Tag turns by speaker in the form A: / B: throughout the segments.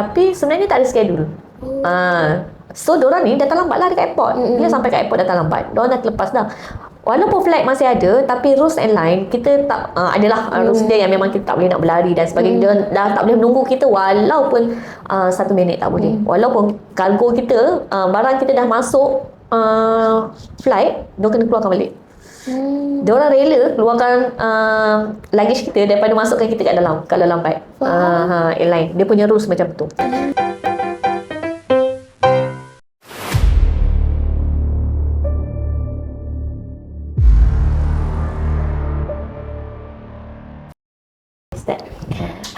A: Tapi sebenarnya tak ada schedule. So diorang ni datang lambat lah dekat airport. Bila sampai kat airport datang lambat, diorang dah terlepas dah. Walaupun flight masih ada, tapi rules and line kita tak adalah rules dia yang memang kita tak boleh nak berlari dan sebagainya. Dia dah tak boleh menunggu kita walaupun 1 minit tak boleh. Walaupun kargo kita, barang kita dah masuk flight, dia kena keluarkan balik. Dia orang rela keluarkan luggage kita daripada masukkan kita kat dalam kalau lambat. Airline dia punya rules macam tu.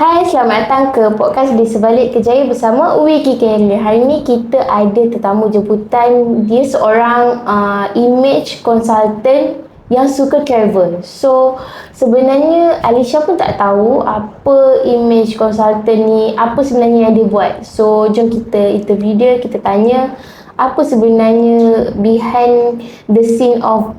B: Hai, selamat datang ke podcast Di Sebalik Kejayaan bersama Wiki Carrier. Hari ni kita ada tetamu jemputan. Dia seorang image consultant yang suka travel. So, sebenarnya Alisha pun tak tahu apa image consultant ni, apa sebenarnya yang dia buat. So, jom kita interview dia, kita tanya apa sebenarnya behind the scene of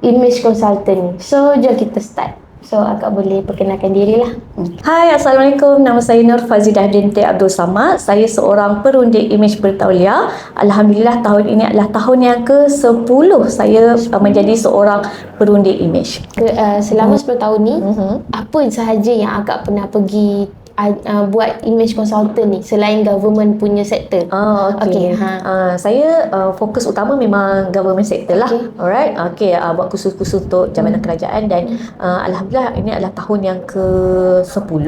B: image consultant ni. So, jom kita start. So, akak boleh perkenalkan diri lah.
A: Hai, Assalamualaikum. Nama saya Nur Fazidah binti Abdul Samad. Saya seorang perundi imej bertauliah. Alhamdulillah, tahun ini adalah tahun yang ke-10 saya menjadi seorang perundi imej.
B: Selama 10 tahun ni, apa sahaja yang akak pernah pergi buat image consultant ni selain government punya sektor?
A: Okay. Saya fokus utama memang government sector lah. Alright. Buat kursus-kursus untuk jabatan kerajaan dan alhamdulillah ini adalah tahun yang ke-10.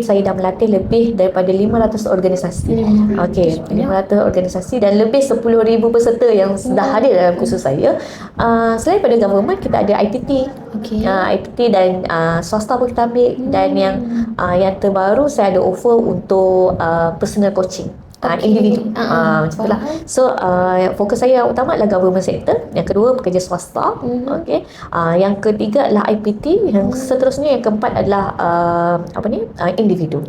A: Saya dah melatih lebih daripada 500 organisasi. 500 organisasi dan lebih 10,000 peserta yang sudah hadir dalam kursus saya. Selain pada government, kita ada IPT. IPT dan swasta pun kita ambil dan yang terbaru saya ada offer untuk personal coaching. Individu. Macam itulah. So fokus saya yang utama adalah government sector, yang kedua pekerja swasta, yang ketiga adalah IPT, yang seterusnya yang keempat adalah individu.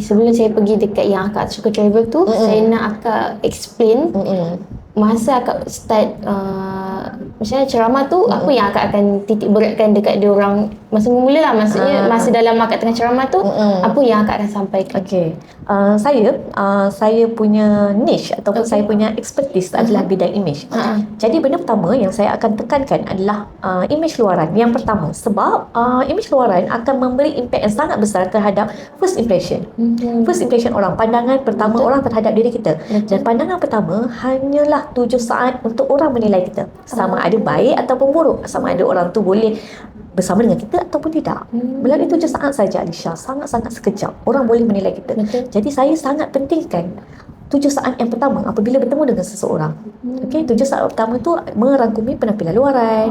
B: Sebelum saya pergi dekat yang akak suka travel tu, saya nak akak explain masa akak start macam ceramah tu, apa yang akak akan titik beratkan dekat dia orang masa mula lah, maksudnya masa dalam akak tengah ceramah tu, apa yang akak akan sampaikan?
A: Saya punya niche ataupun saya punya expertise adalah bidang image. Jadi benda pertama yang saya akan tekankan adalah image luaran. Yang pertama, sebab image luaran akan memberi impact yang sangat besar terhadap first impression. First impression orang, pandangan pertama orang terhadap diri kita. Dan pandangan pertama hanyalah 7 saat untuk orang menilai kita, sama ada baik ataupun buruk, sama ada orang tu boleh bersama dengan kita ataupun tidak. Melalui 7 saat saja, Alisha, sangat-sangat sekejap orang boleh menilai kita. Jadi saya sangat pentingkan 7 saat yang pertama apabila bertemu dengan seseorang. 7 saat pertama tu merangkumi penampilan luaran,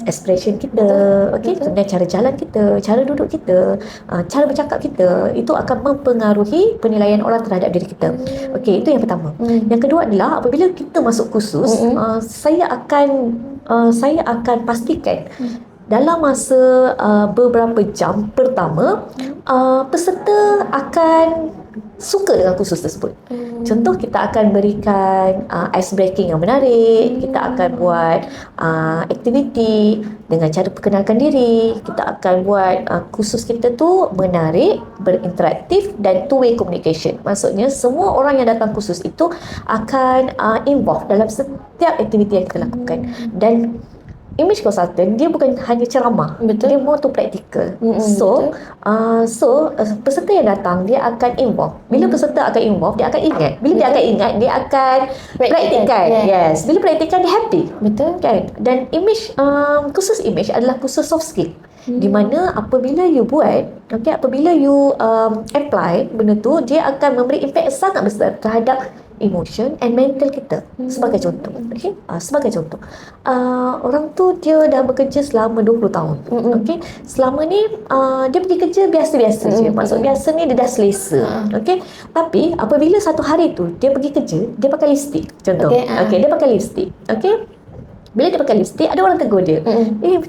A: expression kita, kemudian cara jalan kita, cara duduk kita, cara bercakap kita, itu akan mempengaruhi penilaian orang terhadap diri kita. Itu yang pertama. Yang kedua adalah apabila kita masuk kursus, saya akan pastikan dalam masa beberapa jam pertama, peserta akan suka dengan kursus tersebut. Contoh, kita akan berikan ice breaking yang menarik, kita akan buat aktiviti dengan cara perkenalkan diri, kita akan buat kursus kita tu menarik, berinteraktif dan two-way communication. Maksudnya semua orang yang datang kursus itu akan involve dalam setiap aktiviti yang kita lakukan. Dan image consultant dia bukan hanya ceramah, dia more to practical. So peserta yang datang dia akan involve. Bila peserta akan involve, dia akan ingat. Bila dia akan ingat, dia akan praktikan. Yes. Bila praktikan, dia happy. Kan? Dan image kursus image adalah kursus soft skill. Di mana apabila you buat, apabila you apply benda tu, dia akan memberi impact sangat besar terhadap emotion and mental kita. Sebagai contoh, orang tu dia dah bekerja selama 20 tahun. Selama ni dia pergi kerja biasa-biasa je. Maksud biasa ni dia dah selesa. Tapi apabila satu hari tu dia pergi kerja, dia pakai lipstick. Contoh. Dia pakai lipstick. Bila dia pakai lipstick, ada orang tegur dia.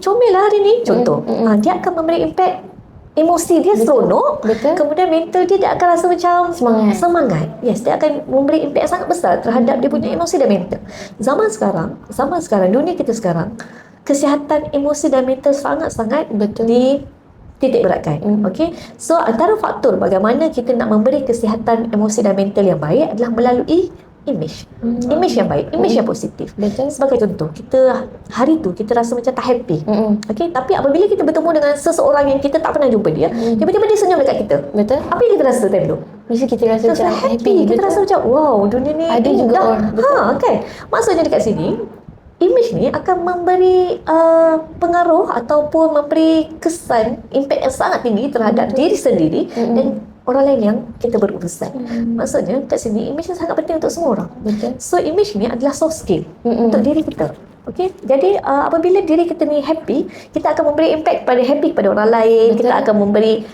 A: Comel lah hari ni. Contoh. Dia akan memberi impact, emosi dia seronok, kemudian mental dia akan rasa macam semangat. Yes, dia akan memberi impact sangat besar terhadap dia punya emosi dan mental. Zaman sekarang, dunia kita sekarang, kesihatan emosi dan mental sangat-sangat titik beratkan. Okey. So antara faktor bagaimana kita nak memberi kesihatan emosi dan mental yang baik adalah melalui image. Image yang baik, image yang positif.
B: Betul.
A: Sebagai contoh, kita hari tu kita rasa macam tak happy. Okey, tapi apabila kita bertemu dengan seseorang yang kita tak pernah jumpa dia, tiba-tiba dia senyum dekat kita.
B: Betul.
A: Apa yang kita rasa time tu?
B: Mesti kita rasa
A: Kita
B: macam
A: happy. Kita
B: betul.
A: rasa macam wow, dunia ni
B: Ada juga
A: indah.
B: orang,
A: Kan? Maksudnya dekat sini image ni akan memberi pengaruh ataupun memberi kesan, impact yang sangat tinggi terhadap diri sendiri dan orang lain yang kita berurusan. Maksudnya kat sini image ni sangat penting untuk semua orang.
B: Betul.
A: So image ni adalah soft skill untuk diri kita. Okey, jadi apabila diri kita ni happy, kita akan memberi impact kepada orang lain.
B: Betul.
A: Kita akan memberi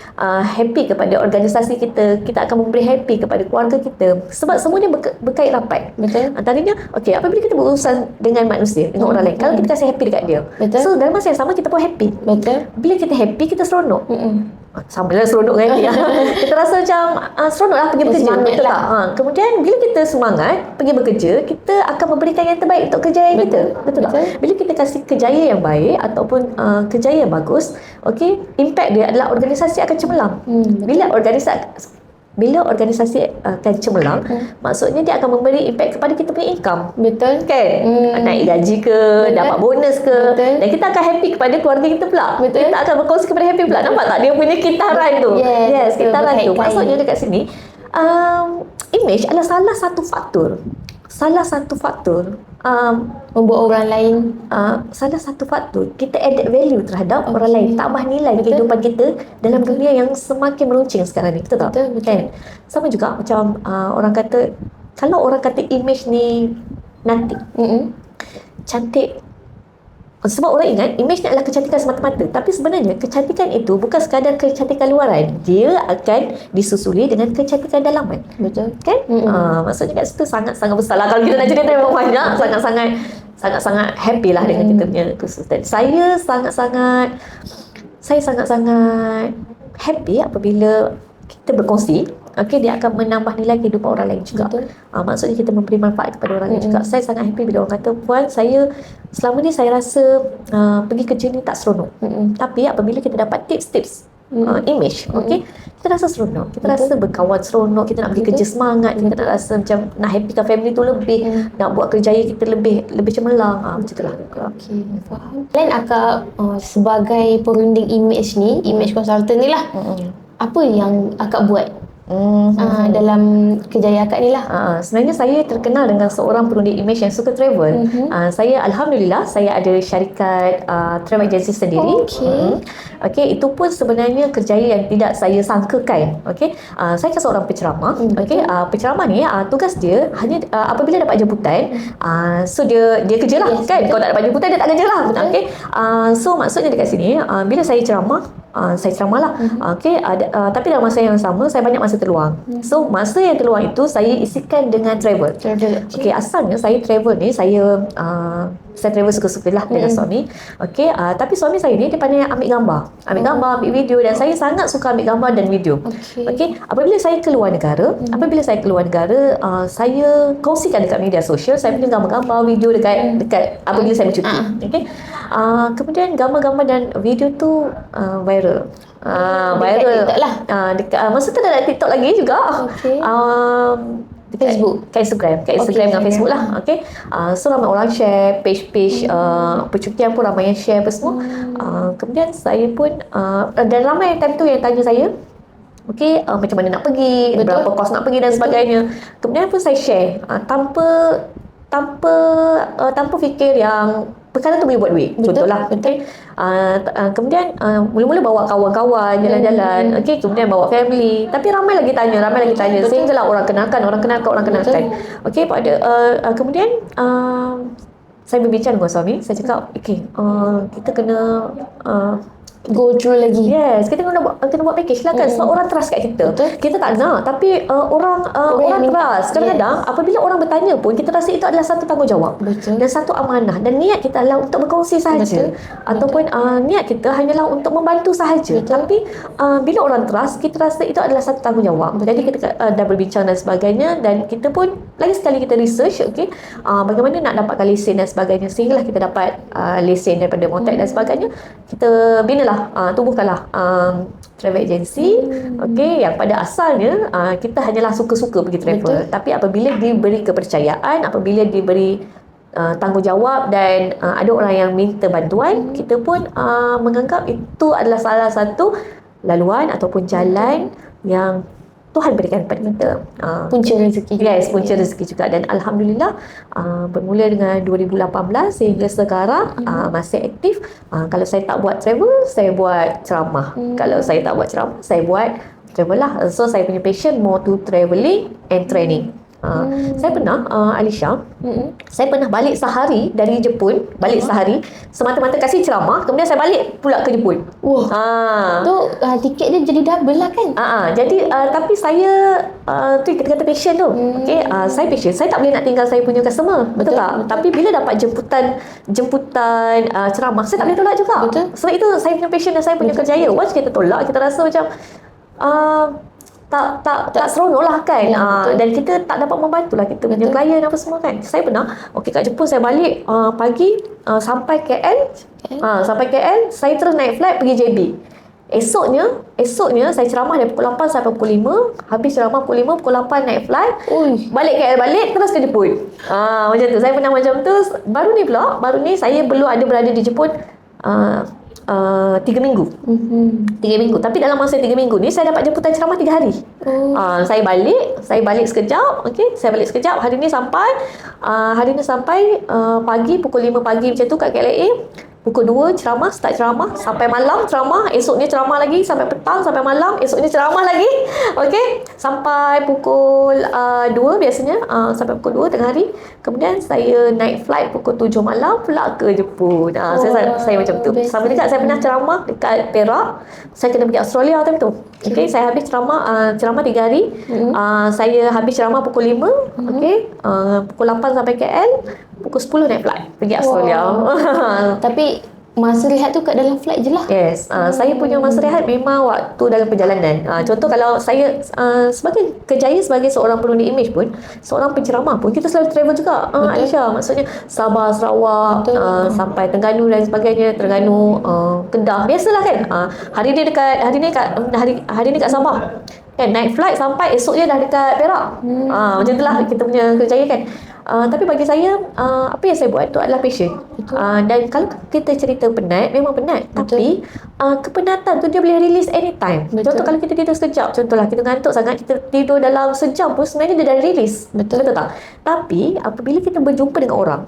A: happy kepada organisasi kita, kita akan memberi happy kepada keluarga kita. Sebab semuanya berkait rapat.
B: Betul.
A: Antaranya, okey, apabila kita berurusan dengan manusia, dengan orang lain, kalau kita kasih happy dekat dia,
B: Betul.
A: so dalam masa yang sama kita pun happy.
B: Betul.
A: Bila kita happy, kita seronok. Samalah seronok dengan happy. Kita rasa macam seronok lah pergi bekerja.
B: Semangat
A: Betul
B: lah.
A: tak? Kemudian bila kita semangat pergi bekerja, kita akan memberikan yang terbaik untuk kejayaan kita. Betul tak? Bila kita kasih kejayaan yang baik ataupun kejayaan yang bagus, okey, impact dia adalah organisasi akan cemerlang. Bila organisasi akan cemerlang, maksudnya dia akan memberi impact kepada kita punya income.
B: Betul.
A: Kan? Naik gaji ke, dapat bonus ke.
B: Betul.
A: Dan kita akan happy kepada keluarga kita pula.
B: Betul.
A: Kita akan berkongsi kepada happy pula. Nampak tak dia punya kitaran tu?
B: Yes, betul,
A: kitaran tu.
B: berkait-kait.
A: Maksudnya dekat sini, image adalah salah satu faktor.
B: Membuat orang lain
A: Salah satu faktor kita added value terhadap orang lain, tambah nilai kehidupan kita dalam dunia yang semakin meruncing sekarang ni. Betul tak?
B: Betul.
A: Kan? Sama juga macam orang kata, kalau orang kata image ni nothing, cantik. Sebab orang ingat image ni adalah kecantikan semata-mata, tapi sebenarnya kecantikan itu bukan sekadar kecantikan luaran, dia akan disusuli dengan kecantikan dalaman.
B: Betul.
A: Kan? Maksudnya kat situ sangat-sangat besar lah. Kalau kita nak cerita memang banyak, sangat-sangat happy lah dengan kita punya kesulitan. Saya sangat-sangat happy apabila kita berkongsi. Okey, dia akan menambah nilai kehidupan orang lain juga.
B: Betul.
A: Maksudnya kita memberi manfaat kepada orang lain juga. Saya sangat happy bila orang kata, "Puan, saya selama ni saya rasa pergi kerja ni tak seronok." Tapi apabila kita dapat tips-tips image, okey, kita rasa seronok. Kita rasa berkawan seronok, kita nak pergi kerja semangat, kita nak rasa macam nak happykan family tu lebih, nak buat kerjaya kita lebih cemerlang. Macam itulah.
B: Okey, faham. Lain akak sebagai perunding image ni, image consultant ni lah. Apa yang akak buat dalam kejayaan akak ni lah?
A: Sebenarnya saya terkenal dengan seorang perunding image yang suka travel. Saya alhamdulillah saya ada syarikat travel agency sendiri. Okey, itu pun sebenarnya kerjaya yang tidak saya sangkakan. Okey, saya kan seorang penceramah. Okey, penceramah ni tugas dia hanya apabila dapat jemputan, so dia kerjalah kan. Kalau tak dapat jemputan dia tak kerjalah. Okey, so maksudnya dekat sini bila saya ceramah, saya ceramah lah. Okey, tapi dalam masa yang sama saya banyak masa terluang. So masa yang terluang itu saya isikan dengan travel. Okey, asalnya saya travel ni saya travel suka-suka lah dengan suami. Okey, tapi suami saya ni dia pandai ambil gambar, ambil video, dan saya sangat suka ambil gambar dan video. Okey, apabila saya keluar negara, saya kongsikan dekat media sosial, saya punya gambar-gambar, video dekat apabila saya bercuti. Okey, kemudian gambar-gambar dan video tu viral.
B: Dekat TikTok lah.
A: Masa tu dah ada TikTok lagi juga.
B: Facebook,
A: kat Instagram dengan Facebook lah. Okey, so ramai orang share page percutian pun ramai yang share apa semua. Kemudian saya pun dan ramai time tu yang tanya saya, okey, macam mana nak pergi, berapa kos nak pergi dan sebagainya. Kemudian pun saya share tanpa fikir yang perkara tu boleh buat duit. Contohlah, okey. Kemudian mula-mula bawa kawan-kawan jalan-jalan, okey, kemudian bawa family. Tapi ramai lagi tanya sehinggalah orang kenalkan. Okey, kemudian saya berbincang dengan suami, saya cakap, okey, kita kena
B: go through lagi.
A: Yes, kita kena buat package lah kan. Sebab orang trust kat kita. Kita tak nak, tapi orang trust. Kadang-kadang apabila orang bertanya pun, kita rasa itu adalah satu tanggungjawab dan satu amanah, dan niat kita adalah untuk berkongsi sahaja, ataupun niat kita hanyalah untuk membantu sahaja. Tapi bila orang trust, kita rasa itu adalah satu tanggungjawab. Jadi kita dah berbincang dan sebagainya, dan kita pun lagi sekali kita research, okey, bagaimana nak dapatkan lesen dan sebagainya, sehinggalah kita dapat lesen daripada Motek dan sebagainya. Kita bina tubuhkanlah travel agency, okey, yang pada asalnya kita hanyalah suka-suka pergi travel.
B: Betul.
A: Tapi apabila diberi kepercayaan, apabila diberi tanggungjawab dan ada orang yang minta bantuan, kita pun menganggap itu adalah salah satu laluan ataupun jalan yang Tuhan berikan kepada kita.
B: Punca rezeki juga.
A: Yes, punca rezeki juga. Dan Alhamdulillah bermula dengan 2018 sehingga sekarang masih aktif. Kalau saya tak buat travel, saya buat ceramah. Kalau saya tak buat ceramah, saya buat travel lah. So saya punya passion more to travelling and training. Saya pernah Alisha, saya pernah balik sehari dari Jepun, balik sehari semata-mata kasih ceramah, kemudian saya balik pula ke Jepun.
B: Wah. Tu tiket dia jadi double lah kan?
A: Jadi tapi saya tu kita kata passion tu. Okey, saya passion. Saya tak boleh nak tinggal saya punya customer. Betul tak? Tapi bila dapat jemputan ceramah, saya tak boleh tolak juga.
B: Betul.
A: Sebab itu saya punya passion dan saya punya kerjaya. Once kita tolak, kita rasa macam tak seronok lah kan. Dan kita tak dapat membantu lah kita punya klien apa semua kan. Saya pernah kat Jepun, saya balik pagi sampai KL. Sampai KL saya terus naik flight pergi JB. Esoknya saya ceramah dari pukul 8 sampai pukul 5. Habis ceramah pukul 5, pukul 8 naik flight. Balik KL balik terus ke Jepun. Macam tu. Saya pernah macam tu. Baru ni saya belum ada berada di Jepun 3 minggu. 3 minggu. Tapi dalam masa 3 minggu ni saya dapat jemputan ceramah 3 hari. Saya balik sekejap. Okey, saya balik sekejap. Hari ni sampai pagi pukul 5 pagi macam tu kat KLIA. Pukul 2 ceramah, start ceramah sampai malam ceramah, esoknya ceramah lagi sampai petang, sampai malam, esoknya ceramah lagi. Okey, sampai pukul 2 biasanya, sampai pukul 2 tengah hari. Kemudian saya naik flight pukul 7 malam pula ke Jepun. Saya macam tu. Sampai dekat saya pernah ceramah dekat Perak. Saya kena pergi Australia time tu. Okey, saya habis ceramah 3 hari. Saya habis ceramah pukul 5. Okey, pukul 8 sampai KL. Pukul 10 naik flight pergi Australia.
B: Tapi masa rehat tu kat dalam flight je lah.
A: Yes, saya punya masa rehat memang waktu dalam perjalanan. Contoh kalau saya sebagai kerjaya sebagai seorang penulis image pun, seorang penceramah pun, kita selalu travel juga. Aisyah, maksudnya Sabah, Sarawak, sampai Terengganu dan sebagainya, Terengganu, Kedah, biasalah kan. Hari ni kat Sabah. Kan naik flight sampai esoknya dah dekat Perak. Macam itulah kita punya kerjaya kan. Tapi bagi saya apa yang saya buat tu adalah passion. Dan kalau kita cerita penat, memang penat. Tapi kepenatan tu dia boleh release anytime. Contoh kalau kita tidur sekejap, contohlah kita ngantuk sangat, kita tidur dalam sejam pun sebenarnya dia dah release. Betul tak? Tapi apabila kita berjumpa dengan orang,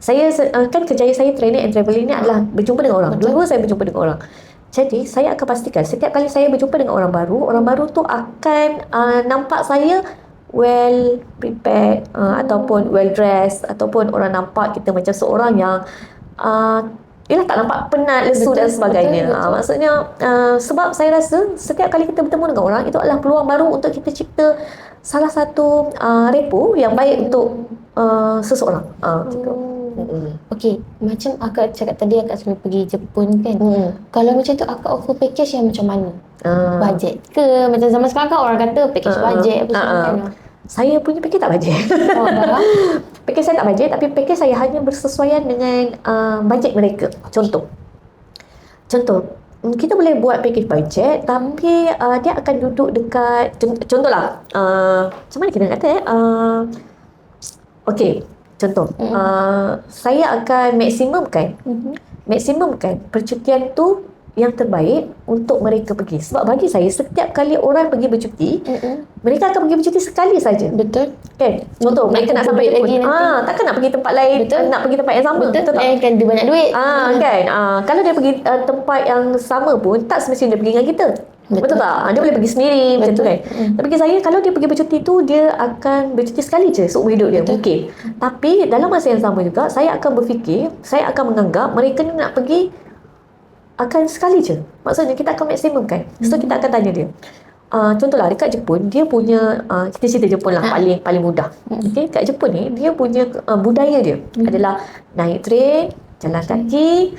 A: saya kan kerjaya saya training and travelling ni adalah berjumpa dengan orang. Dua-dua saya berjumpa dengan orang. Jadi saya akan pastikan setiap kali saya berjumpa dengan orang baru tu akan nampak saya well prepared, ataupun well dressed, ataupun orang nampak kita macam seorang yang tak nampak penat, lesu dan sebagainya. Maksudnya sebab saya rasa setiap kali kita bertemu dengan orang, itu adalah peluang baru untuk kita cipta salah satu repo yang baik untuk seseorang.
B: Okey, macam akak cakap tadi akak sambil pergi Jepun kan. Kalau macam tu akak offer package yang macam mana? Bajet ke? Macam zaman sekarang kan orang kata package bajet apa semua kan.
A: Saya punya package tak bajet. Package saya tak bajet, tapi package saya hanya bersesuaian dengan bajet mereka. Contoh, kita boleh buat package bajet, tapi dia akan duduk dekat, contohlah, macam mana kita nak kata okey, contoh, saya akan maksimumkan percutian tu yang terbaik untuk mereka pergi. Sebab bagi saya, setiap kali orang pergi bercuti, mereka akan pergi bercuti sekali saja.
B: Betul.
A: Kan? Contoh, mereka nak sampai Jepun. Takkan nak pergi tempat lain, nak pergi tempat yang sama.
B: Betul tak? Kan dia banyak duit.
A: Kan? Kalau dia pergi tempat yang sama pun, tak semestinya dia pergi dengan kita. Betul tak? Dia boleh pergi sendiri macam tu kan. Tapi bagi saya, kalau dia pergi bercuti tu, dia akan bercuti sekali je seumur hidup dia. Mungkin. Tapi dalam masa yang sama juga, saya akan berfikir, saya akan menganggap mereka ni nak pergi akan sekali je. Maksudnya kita akan maksimumkan. So kita akan tanya dia. Contohlah dekat Jepun, dia punya kita cerita Jepun lah paling mudah. Okay? Kat Jepun ni, dia punya budaya dia adalah naik train, jalan kaki,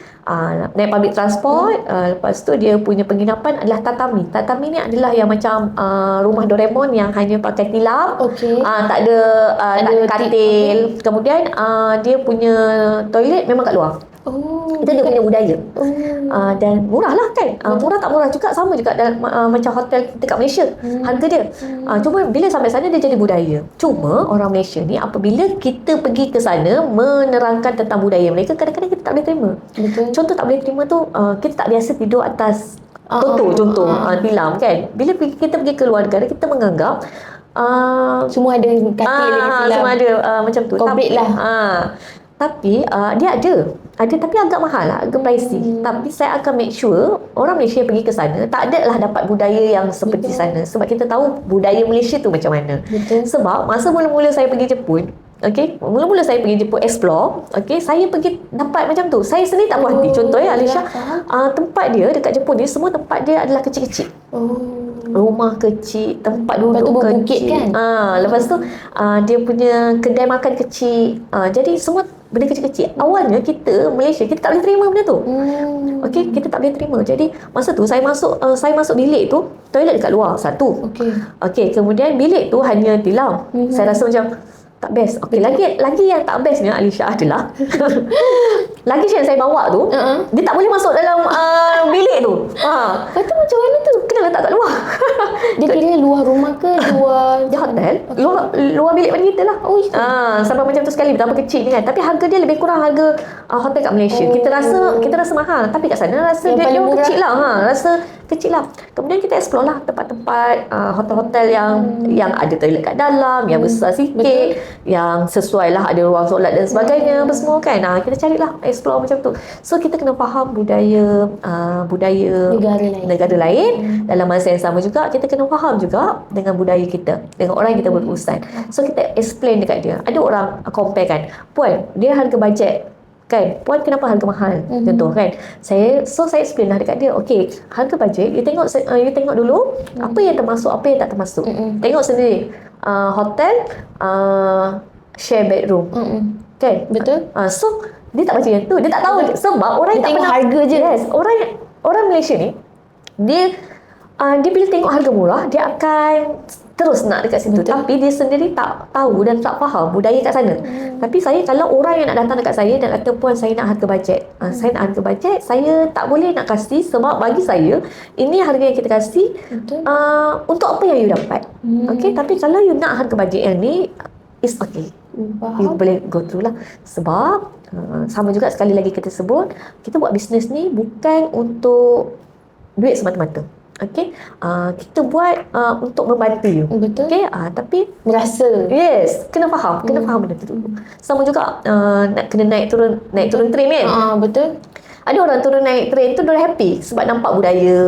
A: naik public transport. Lepas tu dia punya penginapan adalah tatami. Tatami ni adalah yang macam rumah Doraemon yang hanya pakai tilam. Tak ada katil. Kemudian dia punya toilet memang kat luar. Itu dia punya budaya. Dan murah lah kan. Murah tak murah juga, sama juga dalam, macam hotel kita kat Malaysia. Harga dia. Cuma bila sampai sana dia jadi budaya. Cuma orang Malaysia ni apabila kita pergi ke sana menerangkan tentang budaya mereka, kadang-kadang kita tak boleh terima.
B: Betul.
A: Contoh tak boleh terima tu, kita tak biasa tidur atas contoh tilam kan. Bila kita pergi ke luar negara, kita menganggap
B: Semua ada katil dengan tilam.
A: semua ada macam tu.
B: Komplit lah.
A: Tapi dia ada tapi agak mahal lah, agak pricey. Tapi saya akan make sure orang Malaysia pergi ke sana tak adalah dapat budaya yang seperti sana, sebab kita tahu budaya Malaysia tu macam mana.
B: Betul.
A: Sebab masa mula-mula saya pergi Jepun, mula-mula saya pergi Jepun explore, saya pergi dapat macam tu. Saya sendiri tak puas hati. Contoh Alisha, tempat dia dekat Jepun ni, semua tempat dia adalah kecil-kecil. Rumah kecil, tempat duduk
B: bukit
A: kecil.
B: kan?
A: Lepas tu dia punya kedai makan kecil. Jadi semua benda kecil-kecil. Awalnya kita Malaysia, kita tak boleh terima benda tu. Kita tak boleh terima. Jadi masa tu saya masuk bilik tu, toilet dekat luar satu. Kemudian bilik tu hanya tilam. Saya rasa macam tak best. Lagi yang tak bestnya Alisha adalah lagi yang saya bawa tu, dia tak boleh masuk dalam bilik tu.
B: Kata macam mana tu?
A: Kena letak kat luar.
B: Dia kira luar rumah ke luar
A: Dia hotel, luar bilik pada kita lah. Sampai macam tu sekali, betapa kecil ni kan. Tapi harga dia lebih kurang harga hotel kat Malaysia. Kita rasa mahal, tapi kat sana rasa
B: yang
A: dia
B: paling murah.
A: kecil lah. Rasa kecil lah. Kemudian kita explore lah tempat-tempat hotel-hotel yang ada toilet kat dalam, yang besar sikit, yang sesuai lah, ada ruang solat dan sebagainya, apa semua kan. Kita carilah explore macam tu. So kita kena faham budaya negara lain. Dalam masa yang sama juga kita kena faham juga dengan budaya kita, dengan orang yang kita berurusan. So kita explain dekat dia. Ada orang compare kan, puan dia harga bajet kan, puan kenapa harga mahal, contoh kan. Saya explain lah dekat dia, harga bajet you tengok dulu apa yang termasuk, apa yang tak termasuk. Tengok sendiri, hotel share bedroom kan.
B: Betul.
A: So dia tak baca yang tu, dia tak tahu. Sebab orang
B: dia
A: tak
B: tengok
A: pernah
B: harga je.
A: Yes, orang Malaysia ni dia bila tengok harga murah, dia akan terus nak dekat situ. Tapi dia sendiri tak tahu dan tak faham budaya kat sana. Tapi kalau orang yang nak datang dekat saya dan kata, puan saya nak harga bajet, saya nak harga bajet, saya tak boleh nak kasih, sebab bagi saya ini harga yang kita kasih untuk apa yang you dapat. Tapi kalau you nak harga bajet yang ni, it's okay. You boleh go through lah. Sebab sama juga, sekali lagi kita sebut, kita buat bisnes ni bukan untuk duit semata-mata. Kita buat untuk membantu you.
B: Betul.
A: Tapi
B: Merasa.
A: yes, kena faham benda tu dulu. Sama juga kena naik turun train kan.
B: Betul.
A: Ada orang turun naik train tu dia happy sebab nampak budaya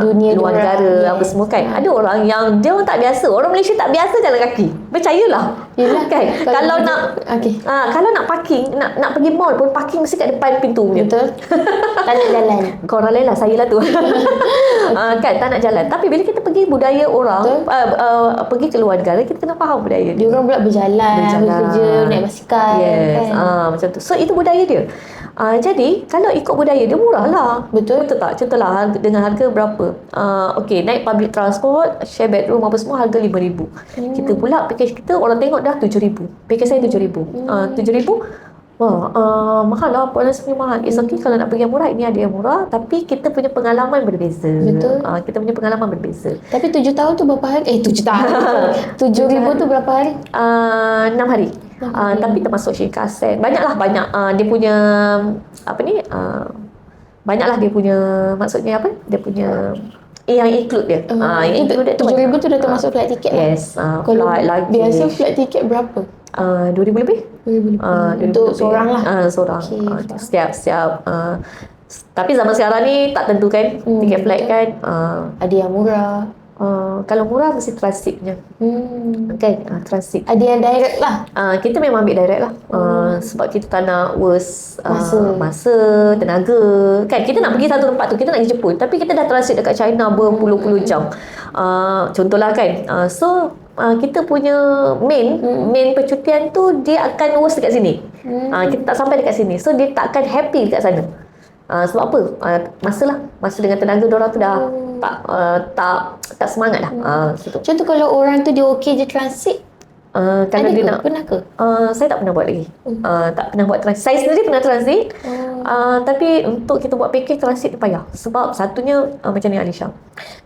B: dunia
A: luar negara, apa semua kan. Ada orang yang dia orang tak biasa, orang Malaysia tak biasa jalan kaki. Percayalah.
B: Yelah.
A: Kan? Kalau nak parking, nak pergi mall pun parking mesti kat depan pintu punya.
B: Betul. Tak nak jalan.
A: Kau orang lain lah, saya lah tu. Kan tak nak jalan. Tapi bila kita pergi budaya orang, pergi ke luar negara, kita kena faham budaya dia.
B: Dia orang pula berjalan, bekerja, naik basikal.
A: Yes,
B: kan?
A: macam tu. So itu budaya dia. Jadi kalau ikut budaya dia, murah lah.
B: Betul
A: tak? Contohlah dengan harga berapa, naik public transport, share bedroom apa semua, harga RM5,000. Kita pula package kita, orang tengok dah RM7,000. Package saya RM7,000. RM7,000 mahal lah, puan rasa punya mahal. It's okay kalau nak pergi yang murah, ini ada yang murah, tapi kita punya pengalaman berbeza.
B: Betul.
A: Kita punya pengalaman berbeza.
B: Tapi 7 tahun tu berapa hari? 7 tahun. 7,000 tu berapa hari?
A: 6 hari. Tapi termasuk Shinkansen. Banyak. Dia punya banyaklah dia punya, maksudnya apa? Dia punya yang include dia. Yang include dia tu
B: 7,000 tu dah termasuk flight tiket lah.
A: Yes. Flight lagi.
B: Biasa flight tiket berapa?
A: 2,000 lebih.
B: 2,000 untuk seorang lah.
A: Seorang. Setiap tapi zaman sekarang ni tak tentu kan, tiket flight kan.
B: Ada yang murah.
A: Kalau murah mesti transitnya. Kan, transit.
B: Ada yang direct lah.
A: Kita memang ambil direct lah. Sebab kita tak nak waste masa, tenaga. Kan kita nak pergi satu tempat tu, kita nak pergi Jepun, tapi kita dah transit dekat China berpuluh-puluh jam. Contohlah kan. So kita punya main percutian tu dia akan waste dekat sini. Kita tak sampai dekat sini. So dia tak akan happy dekat sana. Sebab apa? Masa dengan tenaga diorang tu dah tak semangat dah. Gitu.
B: Contoh kalau orang tu dia okey je transit,
A: Kalau
B: Ada
A: dia
B: ke?
A: nak,
B: Pernah ke?
A: saya tak pernah buat lagi. Tak pernah buat transit. Saya sendiri pernah transit. Tapi untuk kita buat package transit ni payah. Sebab satunya macam ni Alisha.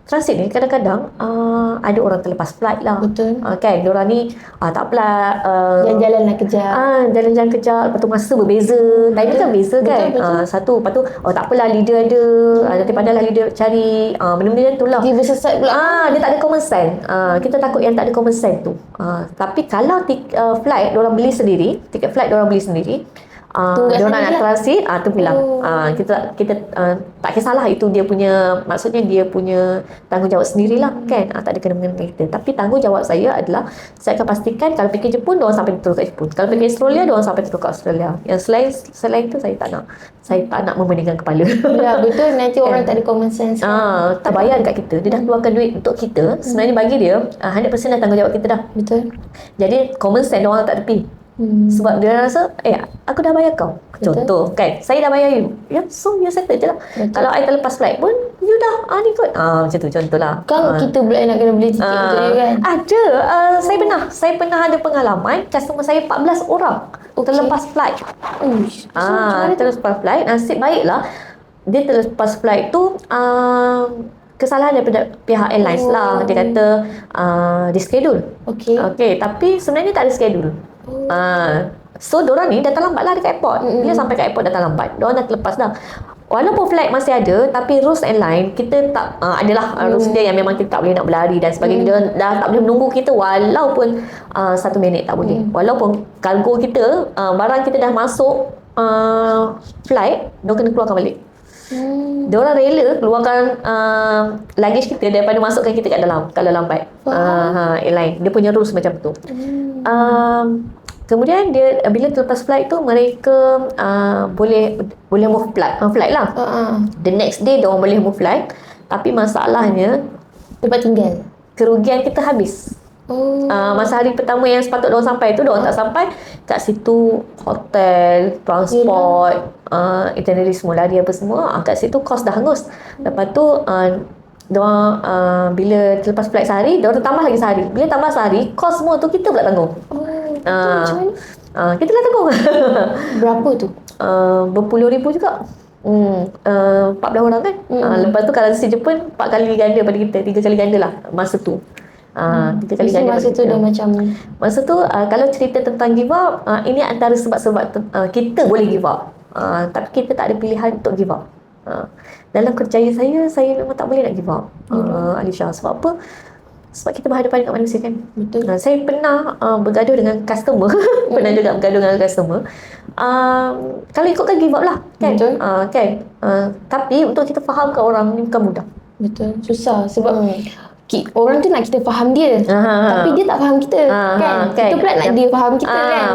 A: Transit ni kadang-kadang ada orang terlepas flight lah.
B: Betul.
A: Kan, diorang ni tak apalah.
B: Jalan-jalan lah kejap.
A: Jalan-jalan kejap. Lepas tu masa berbeza. Time dia kan beza kan.
B: Betul.
A: Satu. Lepas tu tak apalah, leader ada. Nanti pandailah leader cari. Benda-benda macam tu lah.
B: Tiba sesat pula.
A: Dia tak ada common sense. Kita takut yang tak ada common sense tu. Tapi kalau flight diorang beli sendiri, tiket flight diorang beli sendiri, diorang nak transit, tunggulah. Kita tak kisahlah itu dia punya, maksudnya dia punya tanggungjawab sendirilah kan. Tak ada kena-mengena dengan kita. Tapi tanggungjawab saya adalah saya akan pastikan kalau pergi Jepun diorang sampai betul kat Jepun. Kalau pergi Australia diorang sampai betul kat Australia. Yang selain tu saya tak nak. Saya tak nak memeningkan kepala.
B: Ya, betul. Nanti orang tak ada common sense.
A: Tak bayar kat kita. Dia dah keluarkan duit untuk kita. Sebenarnya bagi dia 100% dah tanggungjawab kita dah.
B: Betul.
A: Jadi common sense orang tak tepi. Sebab dia rasa aku dah bayar kau. Contoh kan, saya dah bayar you. So you settle je lah. Kalau I terlepas flight pun you dah ni kot. Macam tu contohlah.
B: Kan kita pula nak kena beli tiket betul kan?
A: Ada. Saya pernah ada pengalaman customer saya 14 orang terlepas flight. Terlepas flight. Nasib baiklah dia terlepas flight tu kesalahan daripada pihak airlines lah. Dia kata di schedule. Okay, tapi sebenarnya tak ada schedule. So diorang ni datang lambat lah dekat airport. Bila sampai kat airport datang lambat, diorang dah terlepas dah. Walaupun flight masih ada, tapi rules airline kita tak adalah rules dia yang memang kita tak boleh nak berlari dan sebagainya. Dia dah tak boleh menunggu kita walaupun 1 minit tak boleh. Walaupun kargo kita, barang kita dah masuk flight, diorang kena keluarkan balik. Diorang rela keluarkan luggage kita daripada masukkan kita kat dalam kalau lambat. Airline dia punya rules macam tu. Kemudian dia bila terlepas flight tu mereka boleh move flight lah. The next day diorang boleh move flight, tapi masalahnya
B: tempat tinggal,
A: kerugian kita habis. Masa hari pertama yang sepatut diorang sampai tu, diorang tak sampai. Kat situ hotel, transport, itinerary semua lari apa semua, kat situ kos dah hangus. Lepas tu diorang bila terlepas flight sehari, diorang tambah lagi sehari. Bila tambah sehari, kos semua tu kita pula tanggung. Kita lah tanggung.
B: Berapa tu?
A: Berpuluh ribu juga. 14 orang kan. Lepas tu kalau si Jepun 4 kali ganda pada kita, 3 kali ganda lah masa tu. 3 kali ganda
B: masa tu dah macam
A: masa tu kalau cerita tentang give up, ini antara sebab-sebab kita boleh give up, tapi kita tak ada pilihan untuk give up. Dalam kerjaya saya memang tak boleh nak give up, Alisha. Sebab apa? Sebab kita berhadapan dengan manusia kan.
B: Betul.
A: Saya pernah bergaduh dengan customer. Pernah juga bergaduh dengan customer. Kalau ikutkan give up lah kan.
B: Betul.
A: Tapi untuk kita fahamkan orang ni bukan mudah.
B: Betul. Susah sebab orang tu nak kita faham dia, tapi dia tak faham kita kan. Kita pula nak dia faham kita kan.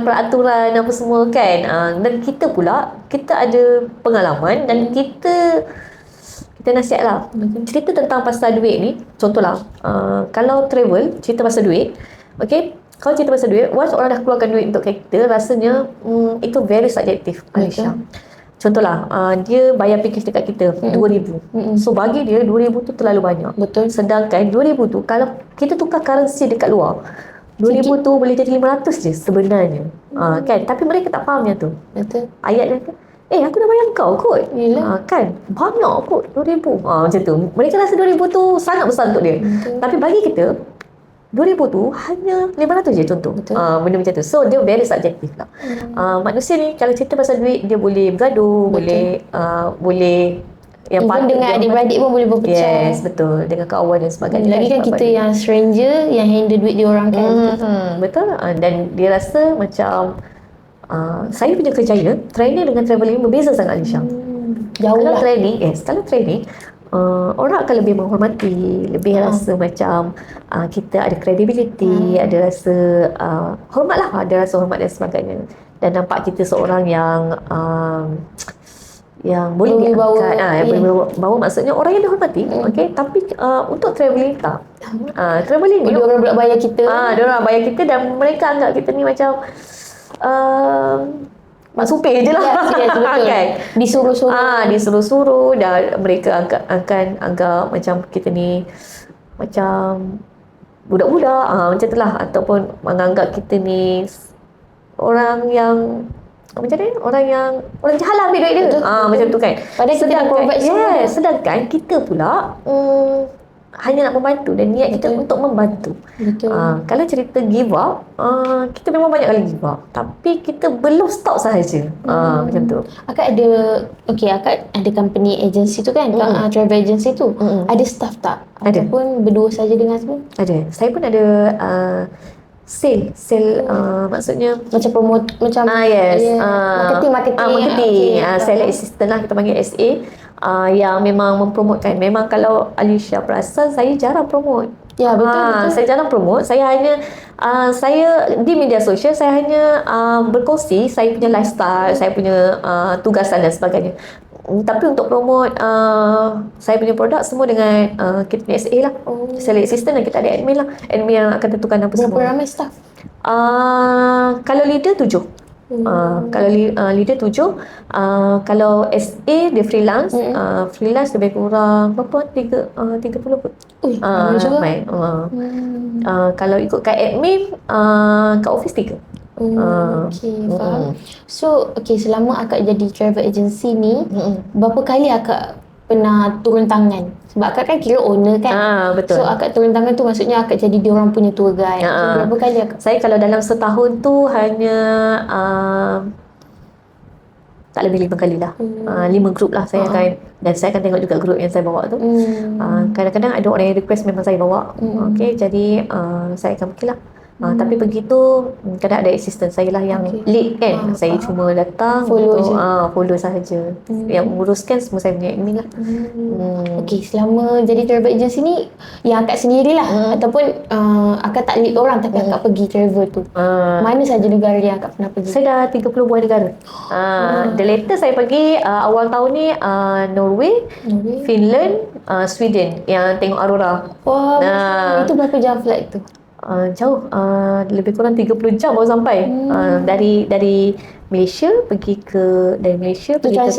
A: Peraturan apa semua kan. Dan kita pula kita ada pengalaman dan kita nasihat lah. Cerita tentang pasal duit ni, contohlah kalau travel, cerita pasal duit, okay, kalau cerita pasal duit, once orang dah keluarkan duit untuk kita, rasanya itu very subjektif, Alisha. Contohlah dia bayar package dekat kita 2,000. So bagi dia 2,000 tu terlalu banyak.
B: Betul.
A: Sedangkan 2,000 tu kalau kita tukar currency dekat luar, 2,000 tu boleh jadi 500 je sebenarnya. Kan, tapi mereka tak faham yang tu.
B: Betul.
A: Ayat dia tu, aku dah bayar kau kot. Kan, banyak kot 2,000. Macam tu. Mereka rasa 2,000 tu sangat besar untuk dia. Tapi bagi kita 2,000 tu hanya 500 je contoh. Benda macam tu. So dia very subjektif lah. Manusia ni kalau cerita pasal duit, dia boleh bergaduh, boleh yang
B: even dengan adik-beradik pun boleh berpecah.
A: Yes, betul. Dengan kawan dan sebagainya.
B: Lagi kan kita yang stranger yang handle duit dia orang kan.
A: Betul. Dan dia rasa macam saya punya kerjaya, training dengan travelling berbeza sangat, Alisha.
B: Jauh
A: Kalau
B: lah.
A: kalau training orang akan lebih menghormati, lebih rasa macam kita ada credibility, ada rasa hormat lah, ada rasa hormat dan sebagainya. Dan nampak kita seorang yang boleh diangkat, boleh bawa, maksudnya orang yang dihormati. Okay, tapi untuk travelling tak. Travelling ni
B: orang pula bayar kita.
A: Dia orang bayar kita dan mereka anggap kita ni macam mak supir je lah.
B: Yes, betul.
A: Kan?
B: Disuruh-suruh.
A: Disuruh-suruh. Dan mereka akan anggap macam kita ni macam budak-budak macam tu lah, ataupun menganggap kita ni orang yang macam ni, orang jahat lah ambil duit dia. Macam tu kan.
B: Padahal kita dah provide semua.
A: Sedangkan kita pula hanya nak membantu dan niat kita untuk membantu.
B: Betul.
A: Kalau cerita give up, kita memang banyak kali give up, tapi kita belum stop sahaja. Macam tu.
B: Akak ada company agency tu kan, travel agency tu. Ada staff tak?
A: Ada.
B: Ataupun berdua saja dengan semua?
A: Ada. Saya pun ada sale maksudnya
B: Macam promote, macam
A: yes.
B: Okay.
A: Marketing. Sales assistant lah, kita panggil SA. Yang memang mempromotkan. Memang kalau Alicia perasan, saya jarang promote.
B: Ya, betul.
A: Saya jarang promote. Saya hanya saya di media sosial, saya hanya berkongsi saya punya lifestyle, saya punya tugasan dan sebagainya. Tapi untuk promote saya punya produk semua dengan kita punya SA lah, sales assistant, dan kita ada admin lah, admin yang akan tentukan apa semua.
B: Berapa ramai staff?
A: Kalau leader 7. Kalau leader 7, kalau SA dia freelance, freelance lebih kurang berapa? 30 kot. Ramai. Kalau ikutkan admin, kat office 3.
B: Okay, faham. So, selama akak jadi travel agency ni, berapa kali akak pernah turun tangan? Sebab akak kan kira owner kan.
A: Betul.
B: So, akak turun tangan tu maksudnya akak jadi diorang punya tour guide. So, berapa kali akak?
A: Saya kalau dalam setahun tu hanya tak lebih 5 kali lah. 5 grup lah saya akan, dan saya akan tengok juga grup yang saya bawa tu. Kadang-kadang ada orang yang request memang saya bawa. Okay, jadi saya akan pergi lah. Tapi begitu kadang ada assistant saya lah yang lead kan. Saya cuma datang
B: Follow
A: untuk
B: je.
A: follow sahaja. Yang menguruskan semua saya punya admin lah.
B: Okay, selama jadi travel agency ni yang akak sendirilah ataupun akak tak lead orang tapi akak pergi travel tu. Mana saja negara yang akak pernah pergi?
A: Saya dah 30 buah negara. The latest saya pergi awal tahun ni Norway, Finland, Sweden yang tengok aurora.
B: Wah, itu berapa jam flight tu?
A: Jauh, lebih kurang 30 jam baru sampai. Dari Malaysia pergi ke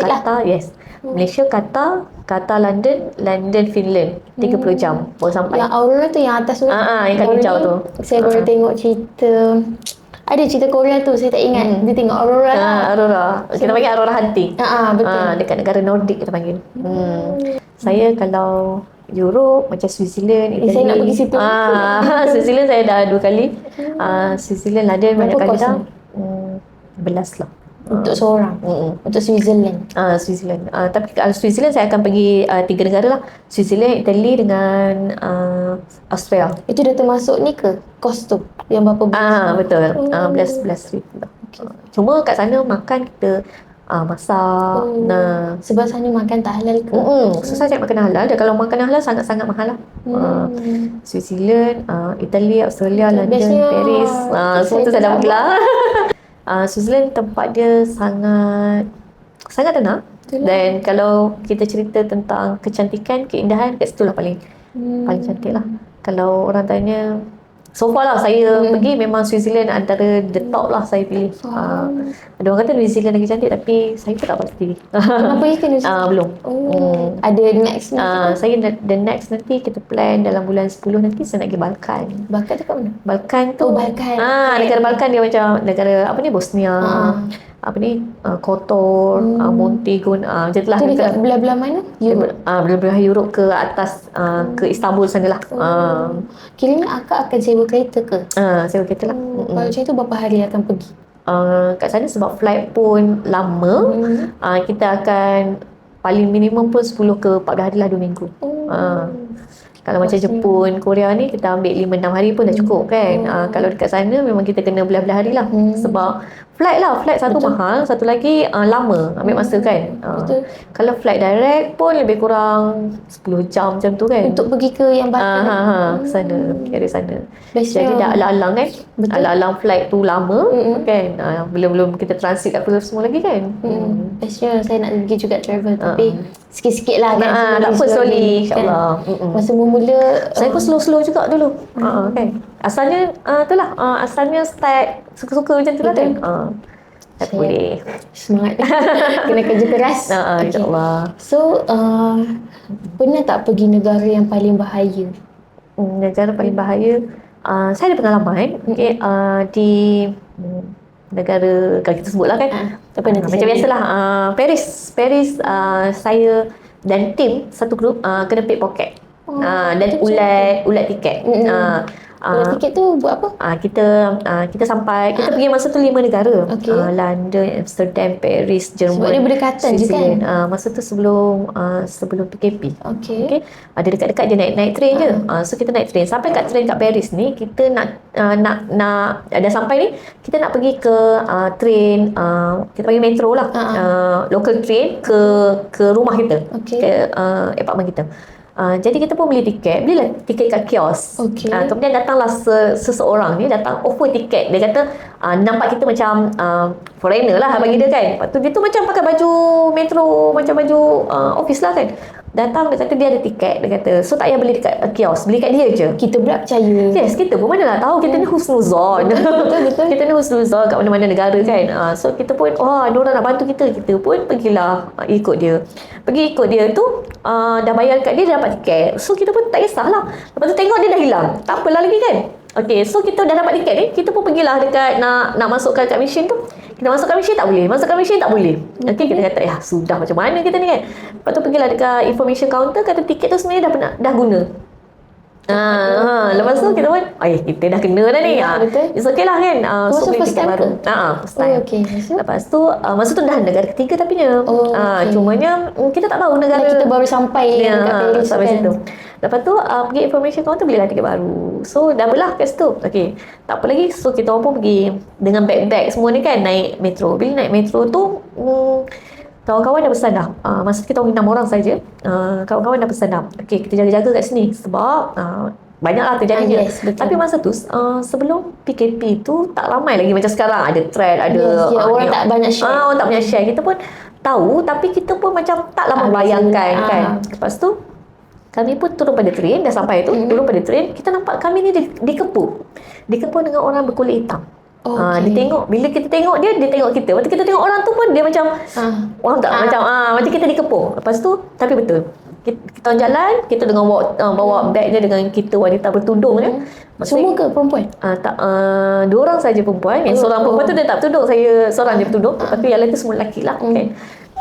A: Qatar. Yes. Malaysia, Qatar, London, Finland. 30 jam baru sampai.
B: Yang aurora tu yang atas tu.
A: Yang kaki hijau tu.
B: Saya baru tengok cerita. Ada cerita Korea tu, saya tak ingat. Dia tengok aurora lah.
A: Aurora. Kita panggil aurora hunting.
B: Betul.
A: Dekat negara Nordik kita panggil. Saya kalau Europe macam Switzerland, Italy.
B: Saya nak pergi situ.
A: Switzerland saya dah 2 kali. Switzerland, London banyak kali dah. 11 lah.
B: Untuk seorang. Untuk Switzerland.
A: Switzerland. Tapi kalau Switzerland saya akan pergi 3 negara lah. Switzerland, Italy dengan Australia.
B: Itu dah termasuk ni ke? Kos tu? Yang berapa bulan?
A: Betul. 11 ribu. Cuma kat sana makan kita masak.
B: Sebab sana makan tak halal ke?
A: Susah cari makanan halal. Dan kalau makanan halal sangat-sangat mahal lah. Switzerland, Italy, Australia, London, Paris. Semua tu saya dah pergi lah. Switzerland tempat dia sangat tenang. Dan kalau kita cerita tentang kecantikan, keindahan, kat situ lah paling cantik lah. Kalau orang tanya, so far lah saya pergi, memang Switzerland antara the top lah saya pilih. Ada orang kata New Zealand lagi cantik, tapi saya pun tak pasti.
B: Pernah pergi ke New Zealand?
A: Belum.
B: Ada next nanti?
A: Saya the next nanti kita plan dalam bulan 10 nanti saya nak pergi Balkan.
B: Balkan tu kat mana?
A: Balkan tu
B: Balkan.
A: Negara Balkan dia macam negara apa ni, Bosnia, Kotor, Montenegro, macam tu lah.
B: Itu dekat belah-belah mana? Europe.
A: Belah-belah Europe ke atas, ke Istanbul sana lah.
B: Kiranya akak akan sewa kereta ke?
A: Sewa kereta lah.
B: Kalau macam tu berapa hari akan pergi?
A: Kat sana sebab flight pun lama, kita akan paling minimum pun 10 ke 14 hari lah, 2 minggu. Kalau macam Jepun, Korea ni kita ambil 5-6 hari pun dah cukup kan. Kalau dekat sana memang kita kena belah-belah hari lah. Sebab flight satu mahal, satu lagi lama, ambil masa kan. Kalau flight direct pun lebih kurang 10 jam macam tu kan.
B: Untuk pergi ke yang Balkan?
A: Sana, dari sana.
B: Bestnya.
A: Jadi dah alang-alang kan. Alang-alang flight tu lama kan. Belum kita transit kat Perth semua lagi kan.
B: Bestnya saya nak pergi juga travel, tapi sikit-sikit lah kan.
A: Tak apa, slowly insyaAllah.
B: Masa mula
A: saya pun slow-slow juga dulu. Kan. Asalnya itulah, asalnya start suka-suka macam tu lah kan. Tak boleh.
B: Semangat. Kena kerja keras.
A: InsyaAllah.
B: So, pernah tak pergi negara yang paling bahaya?
A: negara paling bahaya, saya ada pengalaman di negara, kalau kita sebutlah kan,
B: Tapi nanti
A: macam biasalah, Paris, saya dan tim satu grup kena pickpocket. Dan ulat tiket.
B: Kalau tiket tu buat apa?
A: Kita sampai, kita pergi masa tu 5 negara.
B: Okey.
A: London, Amsterdam, Paris, Jerman.
B: Sebab dia berdekatan je kan?
A: Masa tu sebelum PKP.
B: Okey.
A: Ada dekat-dekat je naik train je. So kita naik train. Sampai kat train kat Paris ni, kita nak dah sampai ni, kita nak pergi ke train, kita panggil metro lah. Local train ke rumah kita.
B: Okey.
A: Ke apartment kita. Jadi kita pun belilah tiket kat kios.
B: Okey.
A: Kemudian datanglah seseorang ni, datang offer tiket. Dia kata nampak kita macam foreigner lah bagi dia kan. Lepas tu dia tu macam pakai baju metro, macam baju office lah kan. Datang, dia kata dia ada tiket. Dia kata, so tak payah beli dekat kios, beli kat dia je.
B: Kita pula percaya.
A: Yes, kita pun mana lah tahu, kita ni husnuzon.
B: Betul.
A: Kita ni husnuzon kat mana-mana negara kan. So kita pun, diorang nak bantu kita. Kita pun pergilah ikut dia. Pergi ikut dia tu, dah bayar kat dia, dia dapat tiket. So kita pun tak kisahlah. Lepas tu tengok dia dah hilang. Tak apalah lagi kan. Okay, so kita dah dapat tiket ni, kita pun pergilah dekat nak masukkan kat mesin tu. Kita masukkan mesin tak boleh. Masukkan mesin tak boleh. Okay, kita kata, ya sudah, macam mana kita ni kan. Lepas tu pergilah dekat information counter, kata tiket tu sebenarnya dah guna. Lepas tu kita pun, kita dah kena dah ni.
B: Betul.
A: It's okay lah kan.
B: So
A: beli
B: first
A: tiket
B: time
A: baru. First time.
B: Okay.
A: Lepas tu, masa tu dah negara ketiga tapinya.
B: Okay.
A: Cumanya kita tak tahu negara.
B: Kita baru sampai dekat Paris
A: sampai
B: kan.
A: situ. Lepas tu pergi information counter, belilah tiket baru. So dah belah kat situ. Okay, tak apa lagi. So kita orang pun pergi dengan bag-bag semua ni kan, naik metro. Bila naik metro tu, kawan-kawan dah pesan dah. Masa kita orang 6 orang saja. Kawan-kawan dah pesan dah. Okay, kita jaga-jaga kat sini sebab banyaklah terjadinya.
B: Yes, betul.
A: Tapi masa tu sebelum PKP tu tak ramai lagi macam sekarang, ada thread, ada
B: orang tak banyak share.
A: orang tak banyak share. Kita pun tahu, tapi kita pun macam taklah membayangkan kan. Lepas tu kami pun turun pada train, dah sampai tu, turun pada train, kita nampak kami ni dikepung dengan orang berkulit hitam. Dia tengok, bila kita tengok dia tengok kita. Waktu kita tengok orang tu pun dia macam orang tak macam kita dikepung. Lepas tu, tapi betul, kita orang jalan, kita dengan bawa bag dia dengan kita wanita bertudung dia.
B: Semua ke perempuan?
A: Tak, 2 orang saja perempuan. Yang seorang perempuan tu dia tak bertudung, saya seorang je bertudung. Lepas tu yang lain tu semua lelaki lah. Okay.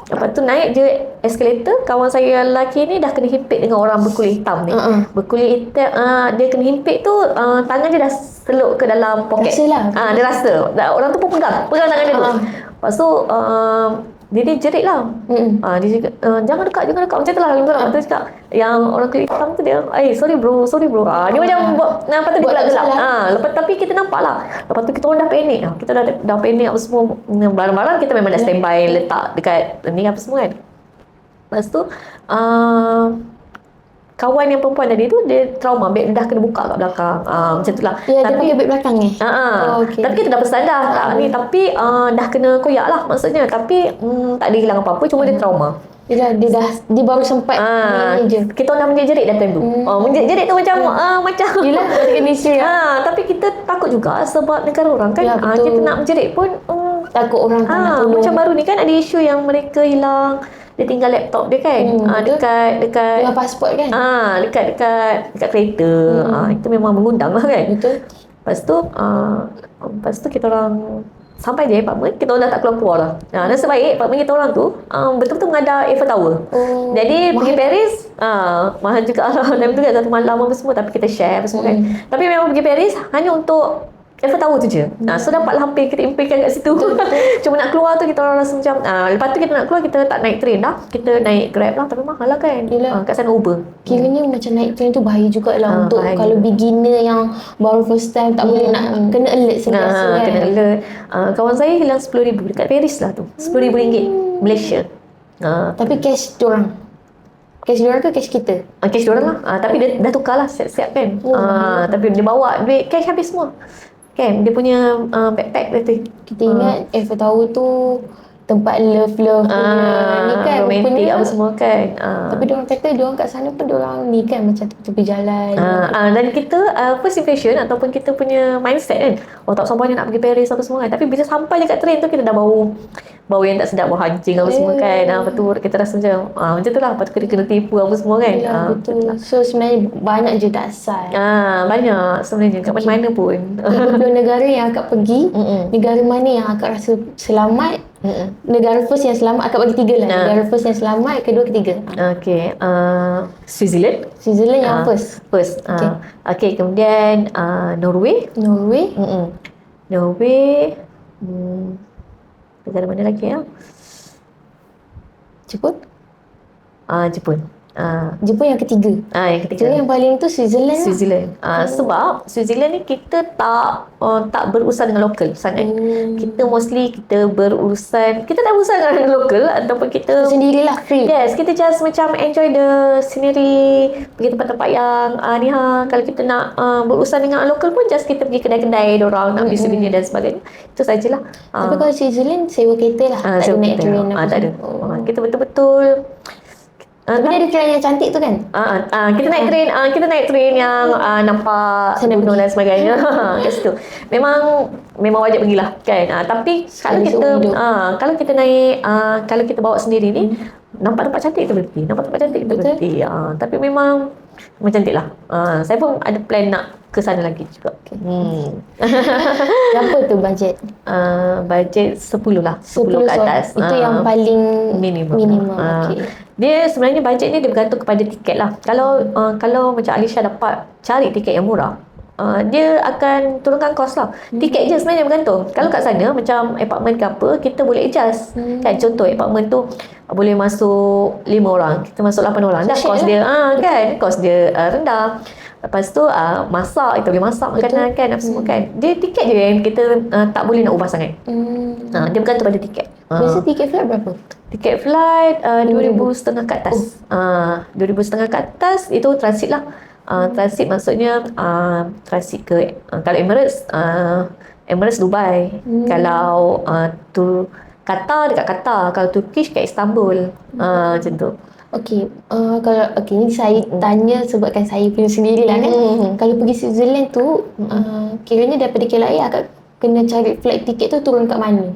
A: Lepas tu naik je eskalator, kawan saya lelaki ni dah kena himpit dengan orang berkulit hitam ni. Berkulit hitam, dia kena himpit tu, tangan dia dah seluk ke dalam poket.
B: Rasalah.
A: Dia rasa. Orang tu pun pegang tangan dia tu. Lepas tu dia jerit lah. Dia cakap, jangan dekat macam tu lah. Lepas tu cakap, yang orang kulit hitam tu dia, sorry bro. Dia macam lepas tu dia gelak-gelak. Lepas tapi kita nampak lah. Lepas tu kita orang dah panik. Kita dah panik apa semua. Barang-barang kita memang dah standby letak dekat ni apa semua kan. Lepas tu kawan yang perempuan tadi tu, dia trauma, beg dia dah kena buka kat belakang. Macam tu lah.
B: Ya, dia pakai beg belakang ni.
A: Okay. Tapi kita dah pesan dah. Tapi dah kena koyak lah maksudnya. Tapi tak ada hilang apa-apa, cuma dia trauma.
B: Dia baru sempat je.
A: Kita orang dah menjerit dah time tu. Menjerit tu macam
B: Yelah, kena isteri.
A: Tapi kita takut juga sebab negara orang kan.
B: Ya,
A: Kita nak menjerit pun
B: takut orang tak nak tolong.
A: macam baru ni kan ada isu yang mereka hilang, dia tinggal laptop dia kan. Dekat
B: dengan pasport kan.
A: Dekat kereta. Itu memang mengundang lah kan.
B: Betul.
A: Lepas tu kita orang sampai je apartment, kita orang dah tak keluar-keluar lah. Nasib baik apartment kita orang tu betul-betul menghadap Eiffel Tower. Jadi pergi Paris, mahal juga lah. Time tu kan satu malam apa semua, tapi kita share apa semua kan. Tapi memang pergi Paris hanya untuk Eiffel Tower tu je. So dapatlah hampir kita impikan kat situ. Cuma nak keluar tu kita orang rasa macam lepas tu kita nak keluar, kita tak naik train dah, kita naik Grab lah, tapi mahal lah kan. Kat sana Uber.
B: Kiranya macam naik train tu bahaya jugalah untuk
A: bahaya.
B: kalau beginner yang baru first time tak boleh nak kena alert sentiasa kan.
A: Kena alert. Kawan saya hilang RM10,000 dekat Paris lah tu. RM10,000 Malaysia.
B: Tapi cash diorang. Cash diorang ke cash kita?
A: Cash diorang lah. Tapi dia dah tukar lah siap-siap kan. Tapi dia bawa duit cash habis semua. Kan, dia punya backpack dia tu.
B: Kita ingat Eiffel Tower tu tempat love punya ni kan
A: romantik
B: rupanya.
A: apa semua kan.
B: Tapi diorang kata diorang kat sana pun diorang ni kan macam tepi jalan.
A: Dan kita first impression ataupun kita punya mindset kan, tak sabarnya nak pergi Paris apa semua kan, tapi bila sampai dekat train tu kita dah bau yang tak sedap, bau hancing apa semua kan. Lepas tu kita rasa macam tu lah, lepas tu kita kena tipu apa semua kan.
B: Ya, betul. So sebenarnya banyak je tak asal.
A: Banyak sebenarnya kat mana-mana pun.
B: 30 negara yang akak pergi, negara mana yang akak rasa selamat, negara first yang selamat, akak bagi 3 lah. Negara first yang selamat, kedua, ketiga.
A: Okay, Switzerland
B: yang first.
A: Okay, kemudian Norway. Norway. Negara mana lagi ya?
B: Jepun.
A: Jepun
B: yang ketiga.
A: Yang ketiga.
B: Jadi yang paling tu Switzerland.
A: Sebab Switzerland ni kita tak berurusan dengan lokal sangat. Kita mostly kita berurusan dengan lokal ataupun kita
B: sendirilah, free.
A: Yes, kita just macam enjoy the scenery, pergi tempat-tempat yang kalau kita nak berurusan dengan lokal pun just kita pergi kedai-kedai dorang nak beli souvenir dan sebagainya. Itu sajalah.
B: Tapi kalau Switzerland sewa kereta lah, tak ada naik train apa.
A: Tak ada. Kita betul-betul
B: tapi ada train yang cantik tu kan?
A: Kita naik train yang nampak gunung dan sebagainya. Kat situ. Memang wajib pergilah kan. Tapi kalau kita naik kalau kita bawa sendiri ni, nampak tempat cantik kita berhenti. Tapi memang cantik lah. Saya pun ada plan nak ke sana lagi juga.
B: Berapa tu bajet?
A: Bajet 10 lah. 10 ke atas.
B: Itu yang paling minimum.
A: Dia sebenarnya bajet ni dia bergantung kepada tiket lah. Kalau macam Alisha dapat cari tiket yang murah, dia akan turunkan kos lah. Tiket je sebenarnya bergantung. Kalau kat sana macam apartment ke apa, kita boleh adjust. Kan contoh apartment tu boleh masuk 5 orang, kita masuk 8 orang. Dah kos dia kan, kos dia rendah. Lepas tu masak, kita boleh masak makanan kan apa semua kan. Dia tiket je yang kita tak boleh nak ubah sangat. Dia bergantung pada tiket.
B: Biasa tiket flight berapa?
A: Tiket flight 2,500 ke atas. 2,500 ke atas itu transit lah. Transit maksudnya transit ke kalau Emirates Dubai. Kalau Qatar dekat Qatar, kalau Turkish kat Istanbul. Macam tu.
B: Ni saya tanya sebabkan saya punya sendirilah kan. Kalau pergi Switzerland tu, kiranya daripada KLIA akak kena cari flight tiket tu turun kat mana?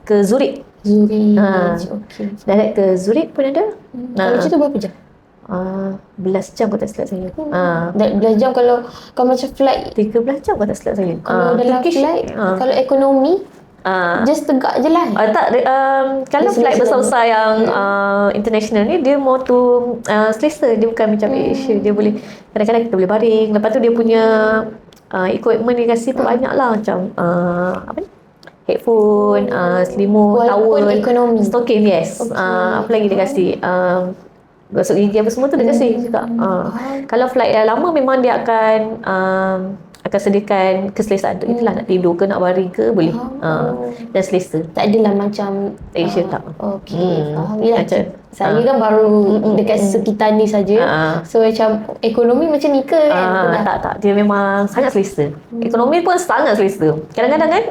A: Ke Zurich. Direct ke Zurich pun ada.
B: Kalau macam tu berapa jam?
A: 11 jam kalau tak silap saya.
B: 11 jam kalau macam flight
A: 13 jam kalau tak silap saya.
B: Kalau dalam flight, kalau ekonomi just tegak je lah.
A: Kalau flight besar-besar yang international ni, dia more to selesa. Dia bukan macam Asia. Dia boleh, kadang-kadang kita boleh baring. Lepas tu dia punya equipment dia kasi pun banyak lah. Macam apa ni, headphone, selimut, towel, stocking, yes. Apa lagi dia kasi, gosok gigi apa semua tu dia kasi juga. Kalau flight dah lama memang dia akan sediakan keselesaan tu. Itulah, nak tidur ke nak baring ke boleh. Dan selesa.
B: Tak adalah macam
A: Asia tak.
B: Faham. Saya kan baru dekat sekitar ni saja. So macam ekonomi macam ni ke kan?
A: Tak. Dia memang sangat selesa. Ekonomi pun sangat selesa. Kadang-kadang kan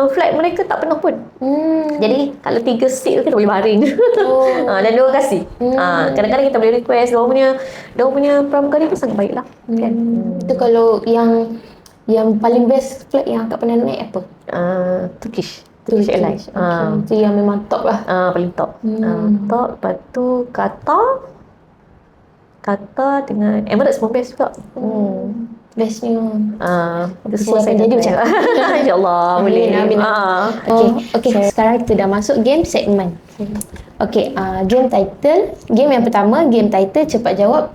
A: flight mereka tak penuh pun. Jadi kalau 3 seat tu kita boleh baring. Dan dia orang kasi. Kadang-kadang kita boleh request. Dia punya pramugari pun sangat baik lah. Kan?
B: Itu kalau yang paling best flight yang akak pernah naik apa?
A: Turkish Airlines.
B: Itu yang memang top lah.
A: Paling top. Top. Lepas tu Qatar dengan Emirates pun best juga.
B: Bestnya.
A: Semua saya jadi macam InsyaAllah boleh.
B: Okay, sekarang kita dah masuk game segmen. Game title. Game yang pertama, game title cepat jawab.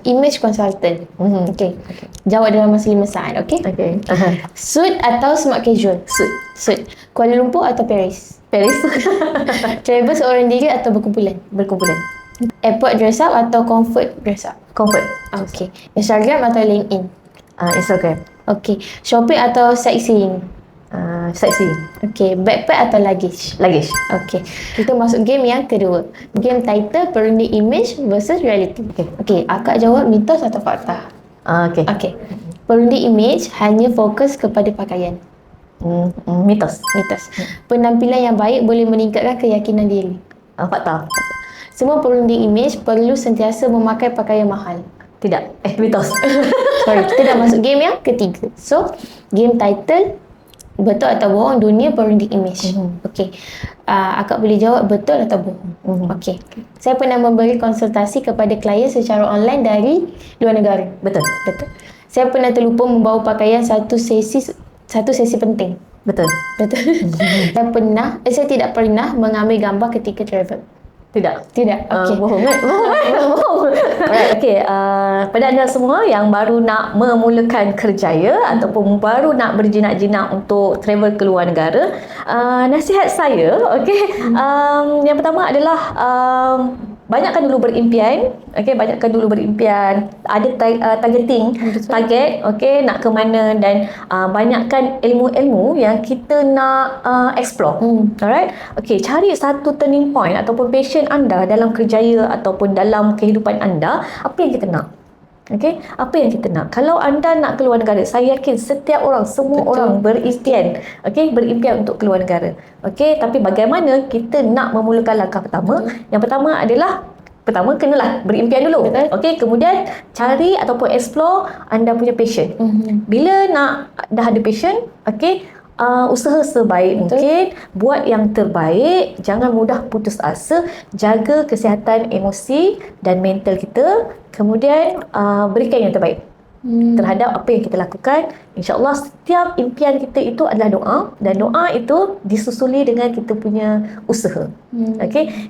B: Image consultant. Jawab dalam masa 5 saat. Suit atau smart casual? Suit. Kuala Lumpur atau Paris? Travel seorang diri atau berkumpulan? Airport dress up atau comfort dress up?
A: Comfort.
B: Instagram atau LinkedIn?
A: Instagram.
B: Shopping atau sightseeing?
A: Sightseeing.
B: Backpack atau luggage? Kita masuk game yang kedua. Game title Perunding Image versus Reality. Akak jawab mitos atau fakta? Perunding image hanya fokus kepada pakaian.
A: Mitos.
B: Penampilan yang baik boleh meningkatkan keyakinan diri.
A: Fakta.
B: Semua branding image perlu sentiasa memakai pakaian mahal.
A: Tidak. Mitos.
B: Sorry, kita dah masuk game yang ketiga. So, game title betul atau bohong dunia branding image. Okey. Akak boleh jawab betul atau bohong. Okey. Saya pernah memberi konsultasi kepada klien secara online dari luar negara.
A: Betul.
B: Saya pernah terlupa membawa pakaian satu sesi penting.
A: Betul.
B: Saya tidak pernah mengambil gambar ketika travel.
A: Tidak.
B: Okey.
A: Bohong kan? Bohong. Alright, okay. Pada anda semua yang baru nak memulakan kerjaya ataupun baru nak berjinak-jinak untuk travel ke luar negara, nasihat saya, yang pertama adalah banyakkan dulu berimpian. Banyakkan dulu berimpian. Ada targeting, target, nak ke mana, dan banyakkan ilmu-ilmu yang kita nak explore. Alright? Cari satu turning point ataupun passion anda dalam kerjaya ataupun dalam kehidupan anda. Apa yang kita nak? Apa yang kita nak? Kalau anda nak keluar negara, saya yakin setiap orang, semua orang berimpian, berimpian untuk keluar negara. Tapi bagaimana kita nak memulakan langkah pertama? Yang pertama adalah kenalah berimpian dulu. Kemudian cari ataupun explore anda punya passion. Bila dah ada passion, usaha sebaik mungkin, buat yang terbaik, jangan mudah putus asa, jaga kesihatan emosi dan mental kita, kemudian berikan yang terbaik terhadap apa yang kita lakukan. InsyaAllah setiap impian kita itu adalah doa, dan doa itu disusuli dengan kita punya usaha.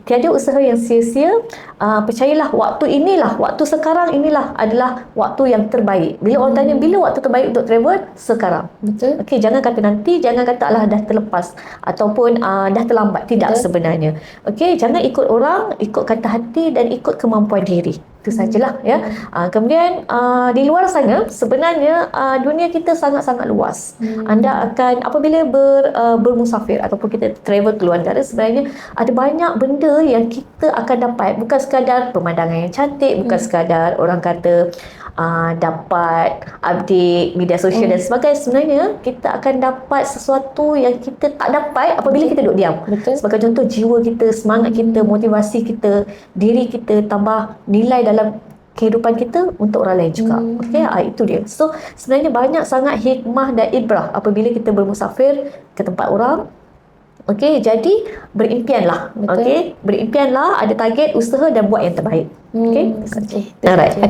A: Tiada usaha yang sia-sia. Percayalah, waktu sekarang inilah adalah waktu yang terbaik. Bila orang tanya bila waktu terbaik untuk travel, sekarang.
B: Betul.
A: Jangan kata nanti, jangan kata alah dah terlepas ataupun dah terlambat. Tidak sebenarnya. Jangan ikut orang, ikut kata hati dan ikut kemampuan diri. Itu sajalah ya. Kemudian di luar sana sebenarnya dunia kita sangat-sangat luas. Anda akan apabila bermusafir ataupun kita travel ke luar negara, sebenarnya ada banyak benda yang kita akan dapat. Bukan sekadar pemandangan yang cantik, bukan sekadar orang kata dapat update media sosial dan sebagainya. Sebenarnya kita akan dapat sesuatu yang kita tak dapat apabila kita duduk diam. Sebagai contoh, jiwa kita, semangat kita, motivasi kita, diri kita, tambah nilai dalam kehidupan kita untuk orang lain juga. Itu dia. So sebenarnya banyak sangat hikmah dan ibrah apabila kita bermusafir ke tempat orang. Jadi berimpianlah. Berimpianlah, ada target, usaha dan buat yang terbaik. Alright.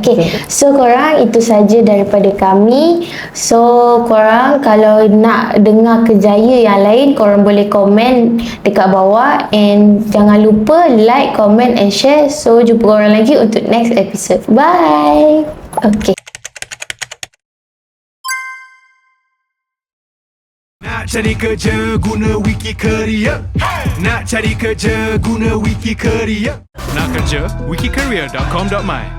B: So korang, itu saja daripada kami. So korang kalau nak dengar kerjaya yang lain, korang boleh komen dekat bawah, and jangan lupa like, comment and share. So jumpa korang lagi untuk next episode. Bye.
C: Nak cari kerja guna Wiki Career. Nak cari kerja guna Wiki Career. Nak kerja wikicareer.com.my.